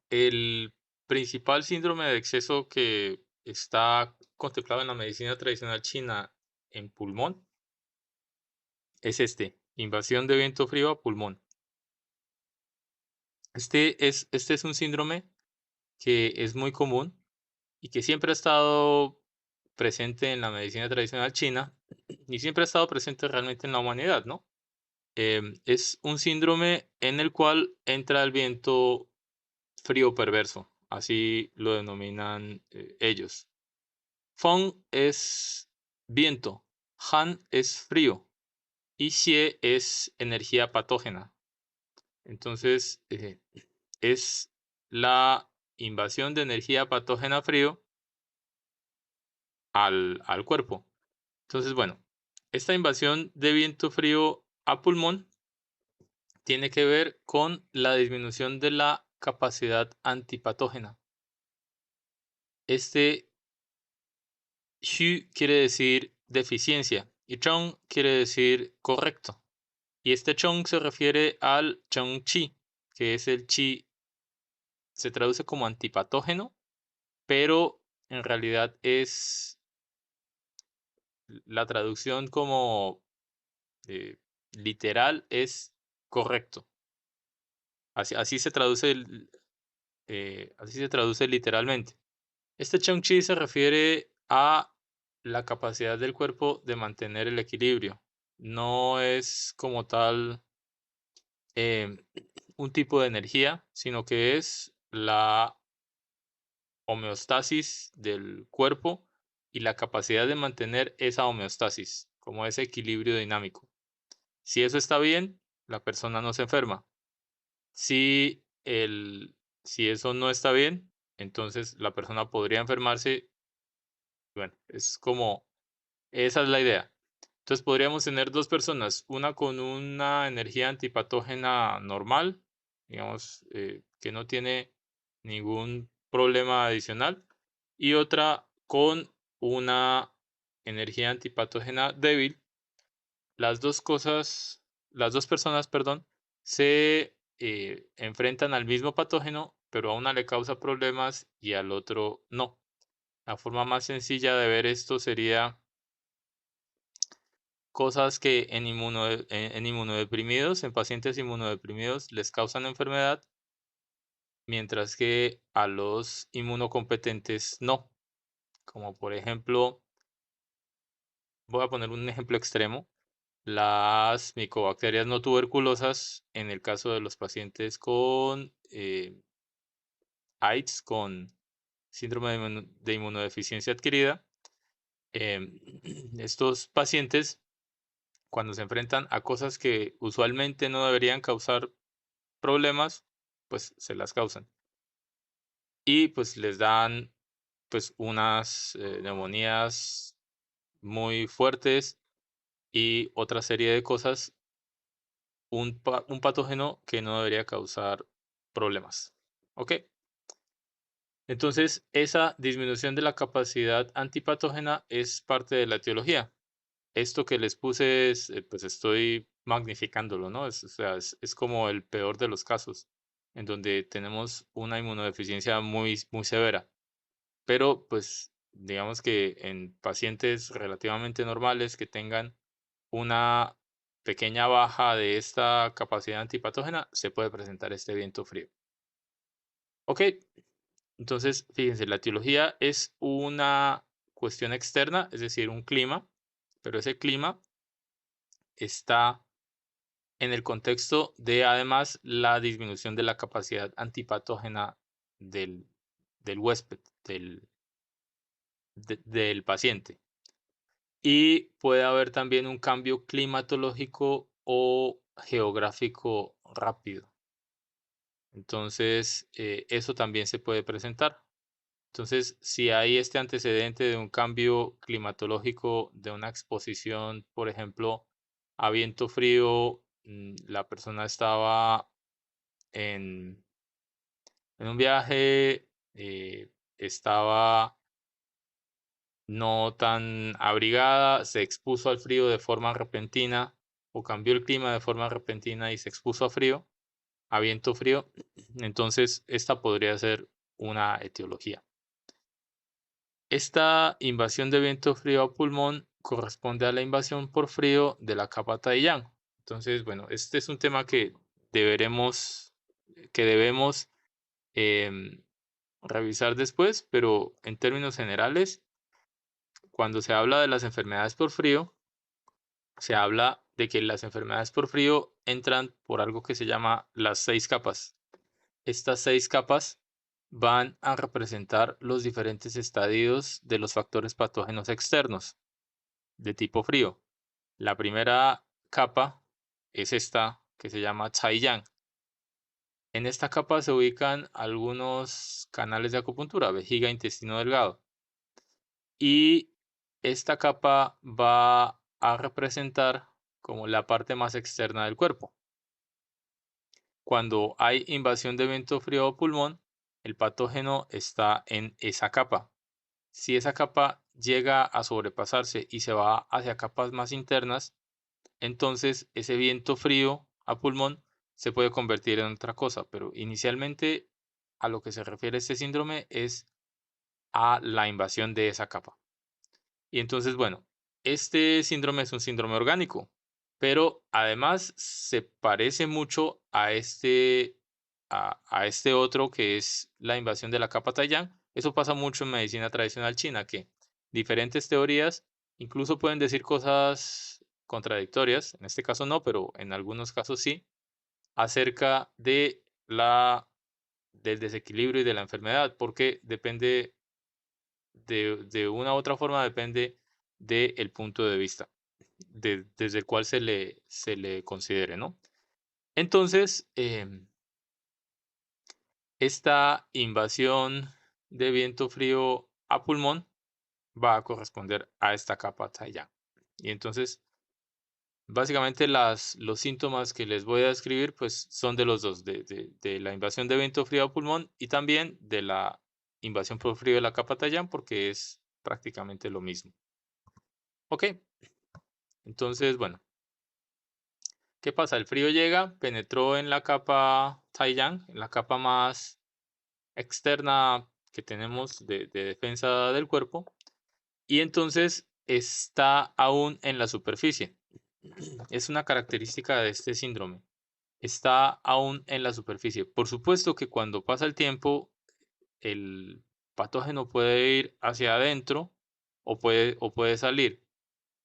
El principal síndrome de exceso que está contemplado en la medicina tradicional china en pulmón es invasión de viento frío a pulmón. Este es un síndrome que es muy común y que siempre ha estado presente en la medicina tradicional china y siempre ha estado presente realmente en la humanidad, ¿no? Es un síndrome en el cual entra el viento frío perverso, así lo denominan ellos. Feng es viento, Han es frío y Xie es energía patógena. Entonces, es la invasión de energía patógena frío al cuerpo. Entonces, bueno, esta invasión de viento frío a pulmón tiene que ver con la disminución de la capacidad antipatógena. Este Xu quiere decir deficiencia y Chong quiere decir correcto. Y este Chong se refiere al Chong Chi, que es el Chi, se traduce como antipatógeno, pero en realidad es la traducción como eh, literal es correcto. Así se traduce, así se traduce literalmente. Este Chong Chi se refiere a la capacidad del cuerpo de mantener el equilibrio. No es como tal em, un tipo de energía, sino que es la homeostasis del cuerpo y la capacidad de mantener esa homeostasis, como ese equilibrio dinámico. Si eso está bien, la persona no se enferma. Si, si eso no está bien, entonces la persona podría enfermarse. Bueno, es como, esa es la idea. Entonces podríamos tener dos personas, una con una energía antipatógena normal, digamos, que no tiene ningún problema adicional, y otra con una energía antipatógena débil. Las dos personas, perdón, se enfrentan al mismo patógeno, pero a una le causa problemas y al otro no. La forma más sencilla de ver esto sería cosas que en inmunodeprimidos, en pacientes inmunodeprimidos les causan enfermedad, mientras que a los inmunocompetentes no. Como por ejemplo, voy a poner un ejemplo extremo, las micobacterias no tuberculosas en el caso de los pacientes con AIDS, con síndrome de inmunodeficiencia adquirida. Estos pacientes, cuando se enfrentan a cosas que usualmente no deberían causar problemas, pues se las causan. Y pues les dan pues unas neumonías muy fuertes y otra serie de cosas, un patógeno que no debería causar problemas. ¿Ok? Entonces, esa disminución de la capacidad antipatógena es parte de la etiología. Esto que les puse es, pues estoy magnificándolo, ¿no? O sea, es como el peor de los casos, en donde tenemos una inmunodeficiencia muy, muy severa. Pero, pues, digamos que en pacientes relativamente normales que tengan una pequeña baja de esta capacidad antipatógena, se puede presentar este viento frío. Ok, entonces, fíjense, la etiología es una cuestión externa, es decir, un clima, pero ese clima está en el contexto de además la disminución de la capacidad antipatógena del, del huésped, del paciente. Y puede haber también un cambio climatológico o geográfico rápido. Entonces, eso también se puede presentar. Entonces, si hay este antecedente de un cambio climatológico, de una exposición, por ejemplo, a viento frío, la persona estaba en, en un viaje, estaba no tan abrigada, se expuso al frío de forma repentina o cambió el clima de forma repentina y se expuso a frío, a viento frío, entonces esta podría ser una etiología. Esta invasión de viento frío a pulmón corresponde a la invasión por frío de la capa Taiyang. Entonces, bueno, este es un tema que debemos em, revisar después, pero en términos generales, cuando se habla de las enfermedades por frío, se habla de que las enfermedades por frío entran por algo que se llama las 6 capas. Estas 6 capas van a representar los diferentes estadios de los factores patógenos externos de tipo frío. La primera capa es esta que se llama Taiyang. En esta capa se ubican algunos canales de acupuntura, vejiga, intestino delgado. Y esta capa va a representar como la parte más externa del cuerpo. Cuando hay invasión de viento frío o pulmón, el patógeno está en esa capa. Si esa capa llega a sobrepasarse y se va hacia capas más internas, entonces ese viento frío a pulmón se puede convertir en otra cosa, pero inicialmente a lo que se refiere este síndrome es a la invasión de esa capa. Y entonces, bueno, este síndrome es un síndrome orgánico, pero además se parece mucho a este otro que es la invasión de la capa Taiyang. Eso pasa mucho en medicina tradicional china, que diferentes teorías incluso pueden decir cosas contradictorias, en este caso no, pero en algunos casos sí, acerca del desequilibrio y de la enfermedad, porque depende de una u otra forma depende del punto de vista desde el cual se le considere, ¿no? Entonces, esta invasión de viento frío a pulmón va a corresponder a esta capa Taiyang. Y entonces, básicamente los síntomas que les voy a describir pues son de los dos, de la invasión de viento frío a pulmón y también de la invasión por frío de la capa Taiyang porque es prácticamente lo mismo. Ok, entonces, bueno, ¿qué pasa? El frío llega, penetró en la capa Taiyang, en la capa más externa que tenemos de defensa del cuerpo, y entonces está aún en la superficie. Es una característica de este síndrome. Está aún en la superficie. Por supuesto que cuando pasa el tiempo, el patógeno puede ir hacia adentro o puede salir.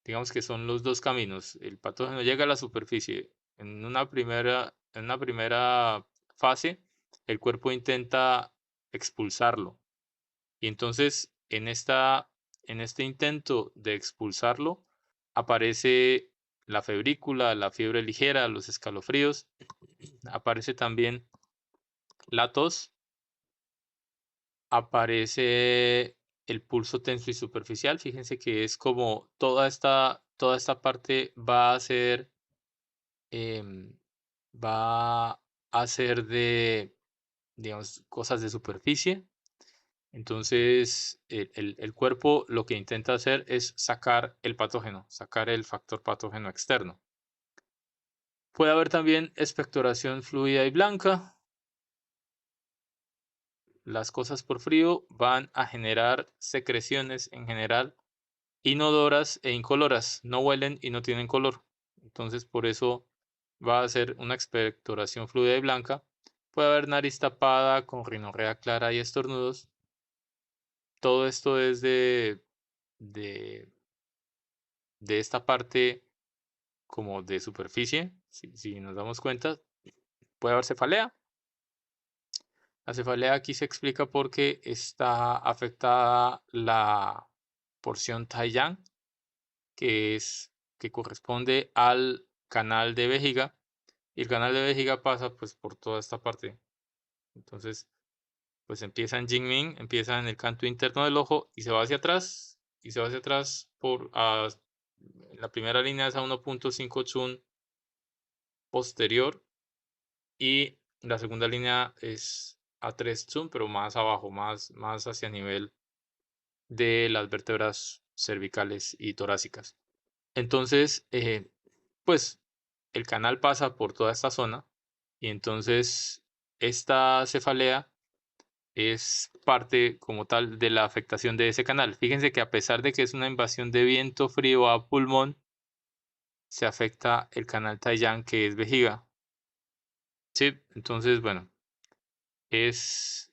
Digamos que son los dos caminos. El patógeno llega a la superficie. En una primera fase, el cuerpo intenta expulsarlo. Y entonces, en este intento de expulsarlo, aparece la febrícula, la fiebre ligera, los escalofríos. Aparece también la tos. Aparece el pulso tenso y superficial. Fíjense que es como toda esta parte em, va a ser de, digamos, cosas de superficie. Entonces, el cuerpo lo que intenta hacer es sacar el patógeno, sacar el factor patógeno externo. Puede haber también expectoración fluida y blanca. Las cosas por frío van a generar secreciones en general inodoras e incoloras, no huelen y no tienen color. Entonces, por eso va a ser una expectoración fluida y blanca. Puede haber nariz tapada con rinorrea clara y estornudos. Todo esto es de, de esta parte como de superficie, si nos damos cuenta. Puede haber cefalea. La cefalea aquí se explica porque está afectada la porción Taiyang, que corresponde al canal de vejiga, y el canal de vejiga pasa pues por toda esta parte. Entonces, pues empieza en Jingming, empieza en el canto interno del ojo y se va hacia atrás, y se va hacia atrás la primera línea es a 1.5 chun posterior y la segunda línea es a 3 chun, pero más abajo, más hacia nivel de las vértebras cervicales y torácicas. Entonces, pues el canal pasa por toda esta zona Y entonces esta cefalea es parte como tal de la afectación de ese canal. Fíjense que a pesar de que es una invasión de viento frío a pulmón, se afecta el canal Taiyang, que es vejiga. Sí, entonces, bueno, es,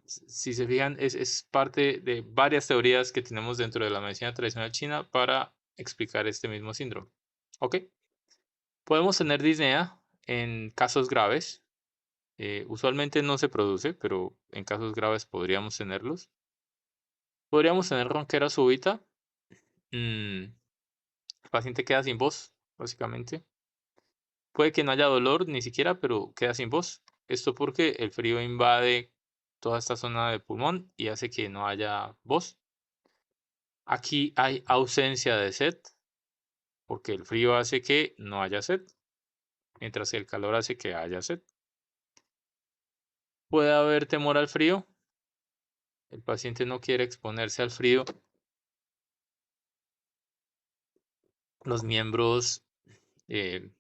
si se fijan, es parte de varias teorías que tenemos dentro de la medicina tradicional china para explicar este mismo síndrome. ¿Ok? Podemos tener disnea en casos graves. Usualmente no se produce, pero en casos graves podríamos tenerlos. Podríamos tener ronquera súbita. El paciente queda sin voz, básicamente. Puede que no haya dolor ni siquiera, pero queda sin voz. Esto porque el frío invade toda esta zona del pulmón y hace que no haya voz. Aquí hay ausencia de sed, porque el frío hace que no haya sed, mientras que el calor hace que haya sed. Puede haber temor al frío. El paciente no quiere exponerse al frío. Los miembros, eh,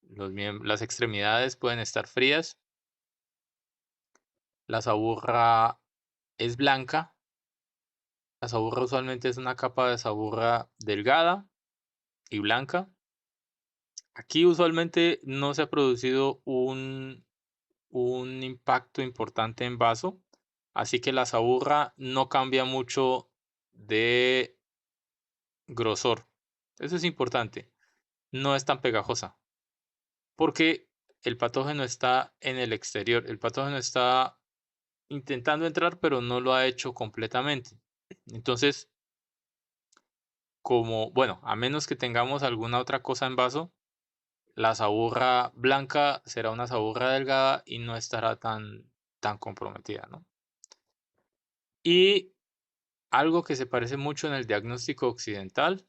las extremidades pueden estar frías. La saburra es blanca. La saburra usualmente es una capa de saburra delgada y blanca. Aquí usualmente no se ha producido un impacto importante en vaso, así que la saburra no cambia mucho de grosor. Eso es importante. No es tan pegajosa, porque el patógeno está en el exterior. El patógeno está intentando entrar, pero no lo ha hecho completamente. Entonces, como, bueno, a menos que tengamos alguna otra cosa en vaso, la saburra blanca será una saburra delgada y no estará tan comprometida, ¿no? Y algo que se parece mucho en el diagnóstico occidental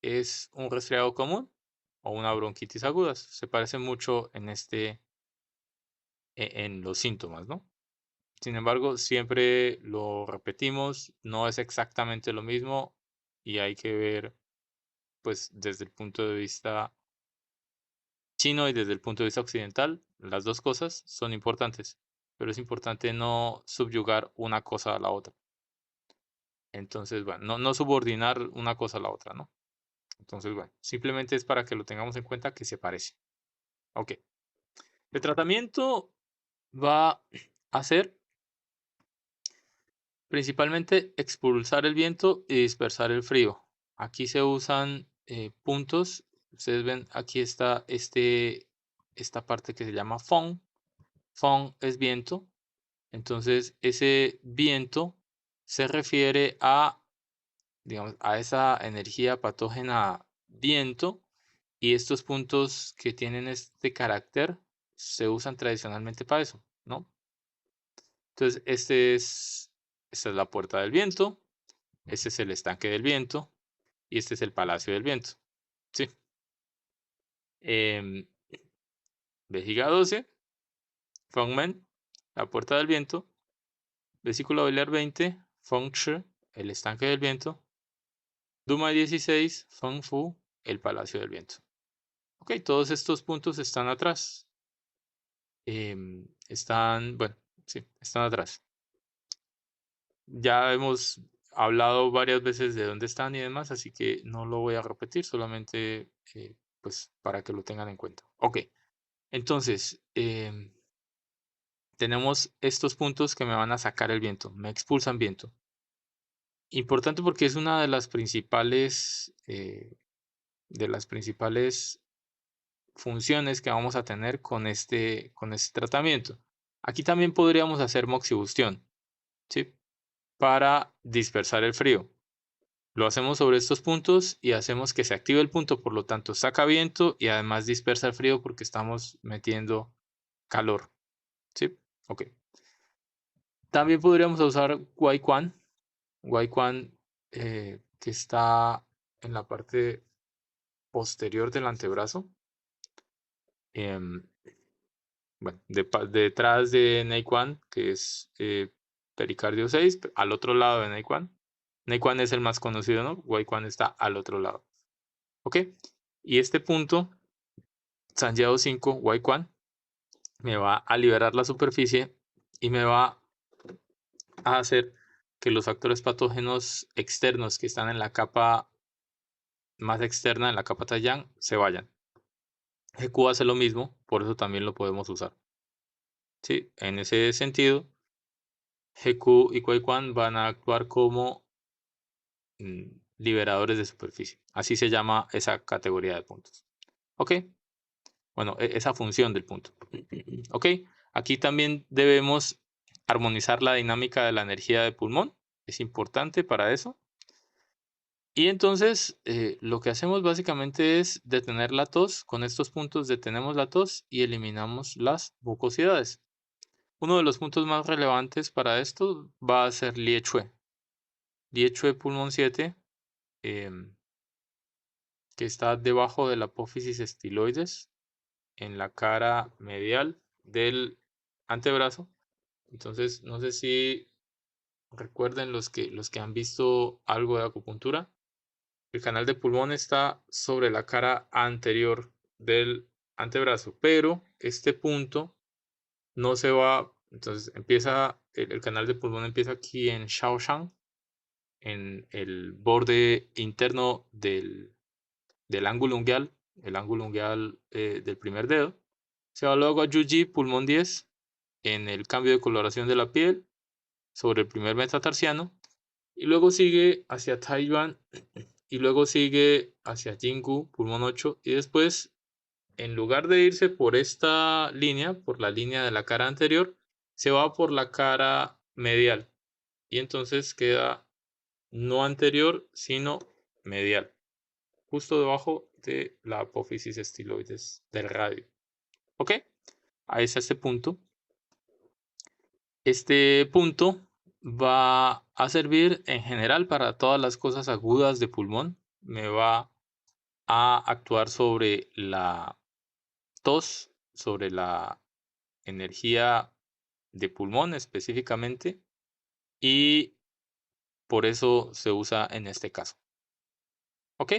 es un resfriado común o una bronquitis aguda. Se parece mucho en los síntomas, ¿no? Sin embargo, siempre lo repetimos, no es exactamente lo mismo y hay que ver, pues, desde el punto de vista chino y desde el punto de vista occidental, las dos cosas son importantes, pero es importante no subyugar una cosa a la otra. Entonces, bueno, no subordinar una cosa a la otra, ¿no? Entonces, bueno, simplemente es para que lo tengamos en cuenta que se parece. Ok. El tratamiento va a ser principalmente expulsar el viento y dispersar el frío. Aquí se usan puntos. Ustedes ven, aquí está esta parte que se llama Fong. Fong es viento. Entonces, ese viento se refiere a, digamos, a esa energía patógena viento, y estos puntos que tienen este carácter se usan tradicionalmente para eso, ¿no? Entonces, esta es la puerta del viento, este es el estanque del viento y este es el palacio del viento, ¿sí? Em, vejiga 12, Fongmen, la puerta del viento, vesícula biliar 20, Fengshi, el estanque del viento, Duma 16, Feng Fu, el palacio del viento. Ok, todos estos puntos están atrás. Bueno, sí, están atrás. Ya hemos hablado varias veces de dónde están y demás, así que no lo voy a repetir, solamente pues para que lo tengan en cuenta. Ok, entonces tenemos estos puntos que me van a sacar el viento, me expulsan viento. Importante porque es una de las principales funciones que vamos a tener con este tratamiento. Aquí también podríamos hacer moxibustión, ¿sí? Para dispersar el frío. Lo hacemos sobre estos puntos y hacemos que se active el punto, por lo tanto saca viento y además dispersa el frío porque estamos metiendo calor, ¿sí? Ok. También podríamos usar Guayquan, Guayquan que está en la parte posterior del antebrazo. Em, bueno, detrás de Nequan, que es pericardio 6, al otro lado de Nequan. Nequan es el más conocido, ¿no? Guayquan está al otro lado. ¿Ok? Y este punto Sanjiao 5, Weiquan, me va a liberar la superficie y me va a hacer que los factores patógenos externos que están en la capa más externa, en la capa Taiyang, se vayan. GQ hace lo mismo, por eso también lo podemos usar. ¿Sí? En ese sentido, GQ y Weiquan van a actuar como liberadores de superficie. Así se llama esa categoría de puntos. ¿Ok? Bueno, esa función del punto. ¿Ok? Aquí también debemos armonizar la dinámica de la energía de pulmón. Es importante para eso. Y entonces lo que hacemos básicamente es detener la tos. Con estos puntos detenemos la tos y eliminamos las mucosidades. Uno de los puntos más relevantes para esto va a ser Liechue. Liechue pulmón 7, que está debajo de la apófisis estiloides, en la cara medial del antebrazo. Entonces, no sé si recuerden los que han visto algo de acupuntura. El canal de pulmón está sobre la cara anterior del antebrazo, pero este punto no se va. Entonces empieza, el canal de pulmón empieza aquí en Shaoshang, en el borde interno del ángulo unguial, el ángulo unguial del primer dedo. Se va luego a Yuji, pulmón 10, en el cambio de coloración de la piel, sobre el primer metatarsiano, y luego sigue hacia Taiyuan, y luego sigue hacia Jingu, pulmón 8, y después, en lugar de irse por esta línea, por la línea de la cara anterior, se va por la cara medial, y entonces queda no anterior, sino medial, justo debajo de la apófisis estiloides del radio. ¿Ok? Ahí está este punto. Este punto va a servir en general para todas las cosas agudas de pulmón. Me va a actuar sobre la tos, sobre la energía de pulmón específicamente, y por eso se usa en este caso. ¿Ok?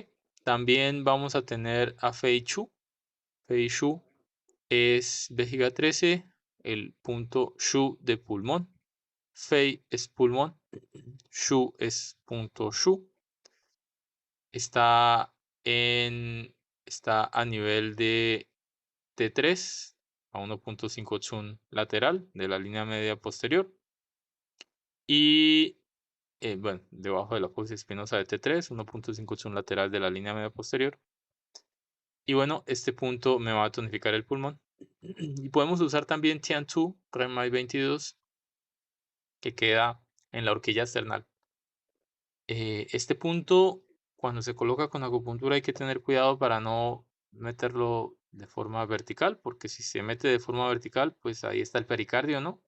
También vamos a tener a Fei Shu. Fei Shu es vejiga 13, el punto Shu de pulmón. Fei es pulmón, Shu es punto Shu. Está, está a nivel de T3 a 1.5 chun lateral de la línea media posterior. Y bueno, debajo de la apófisis espinosa de T3, 1.5 chun lateral de la línea media posterior. Y bueno, este punto me va a tonificar el pulmón. Y podemos usar también Tian-2, REMAI 22, que queda en la horquilla external. Este punto, cuando se coloca con acupuntura, hay que tener cuidado para no meterlo de forma vertical, porque si se mete de forma vertical, pues ahí está el pericardio, ¿no?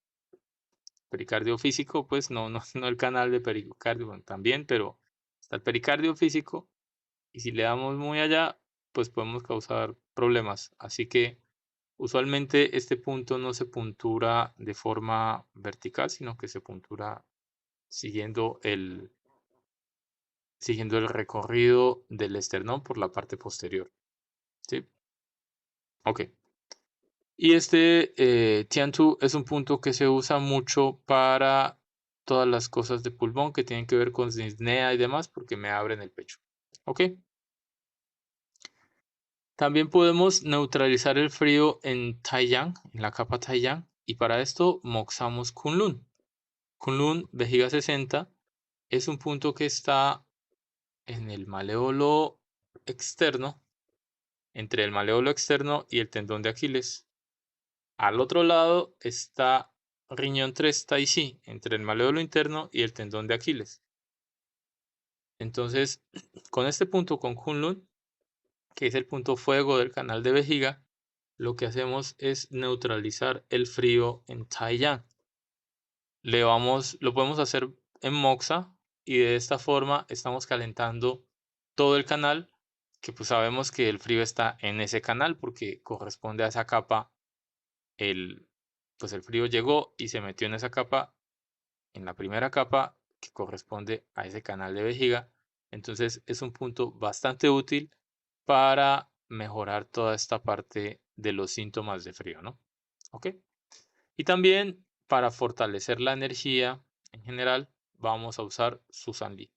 Pericardio físico, pues no el canal de pericardio, bueno, también, pero está el pericardio físico, y si le damos muy allá, pues podemos causar problemas. Así que usualmente este punto no se puntura de forma vertical, sino que se puntura siguiendo el recorrido del esternón por la parte posterior. ¿Sí? Ok. Y este Tian-2 es un punto que se usa mucho para todas las cosas de pulmón que tienen que ver con disnea y demás, porque me abren el pecho. Ok. También podemos neutralizar el frío en Taiyang, en la capa Taiyang, y para esto moxamos Kunlun. Kunlun, vejiga 60, es un punto que está en el maleolo externo, entre el maleolo externo y el tendón de Aquiles. Al otro lado está riñón 3 Tai entre el maleolo interno y el tendón de Aquiles. Entonces, con este punto, con Kunlun, que es el punto fuego del canal de vejiga, lo que hacemos es neutralizar el frío en Taiyang. Lo podemos hacer en moxa, y de esta forma estamos calentando todo el canal, que pues sabemos que el frío está en ese canal porque corresponde a esa capa. Pues el frío llegó y se metió en esa capa, en la primera capa que corresponde a ese canal de vejiga. Entonces es un punto bastante útil para mejorar toda esta parte de los síntomas de frío, ¿no? ¿Ok? Y también para fortalecer la energía en general, vamos a usar Susan Lee.